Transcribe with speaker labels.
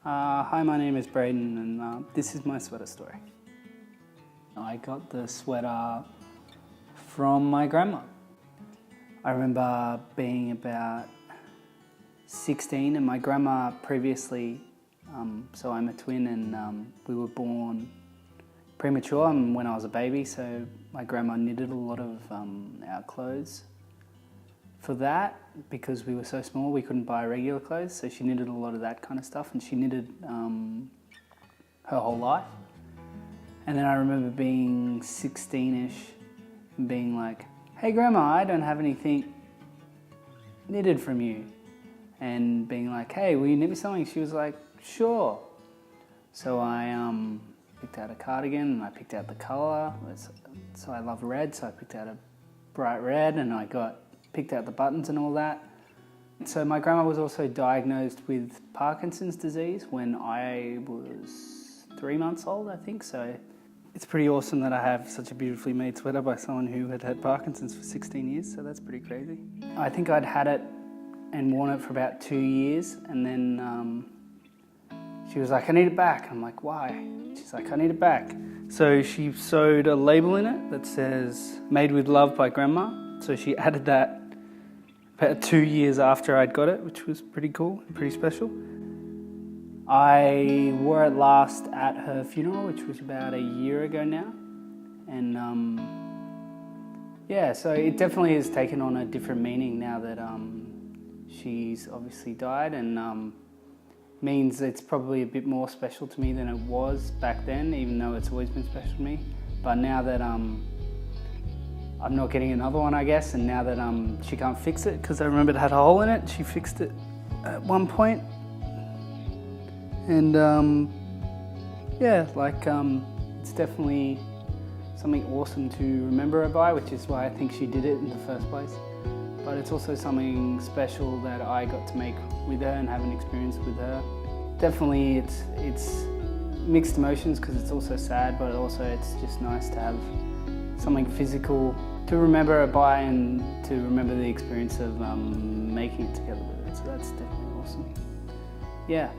Speaker 1: Hi, my name is Brayden, and this is my sweater story. I got the sweater from my grandma. I remember being about 16, and my grandma previously, so I'm a twin, and we were born premature when I was a baby, so my grandma knitted a lot of our clothes. For that, because we were so small, we couldn't buy regular clothes, so she knitted a lot of that kind of stuff, and she knitted her whole life. And then I remember being 16-ish and being like, "Hey grandma, I don't have anything knitted from you." And being like, "Hey, will you knit me something?" She was like, "Sure." So I picked out a cardigan, and I picked out the colour. So I love red, so I picked out a bright red, and I picked out the buttons and all that. So my grandma was also diagnosed with Parkinson's disease when I was 3 months old, I think. So it's pretty awesome that I have such a beautifully made sweater by someone who had Parkinson's for 16 years, so that's pretty crazy. I think I'd had it and worn it for about 2 years, and then she was like, "I need it back." I'm like, "Why?" She's like, "I need it back." So she sewed a label in it that says, "Made with love by grandma." So she added that about 2 years after I'd got it, which was pretty cool and pretty special. I wore it last at her funeral, which was about a year ago now. And yeah, so it definitely has taken on a different meaning now that she's obviously died, and means it's probably a bit more special to me than it was back then, even though it's always been special to me. But now that I'm not getting another one, I guess, and now that she can't fix it, because I remember it had a hole in it, she fixed it at one point. And yeah, it's definitely something awesome to remember her by, which is why I think she did it in the first place. But it's also something special that I got to make with her and have an experience with her. Definitely it's mixed emotions, because it's also sad, but also it's just nice to have something physical to remember her by and to remember the experience of making it together with her. So that's definitely awesome. Yeah.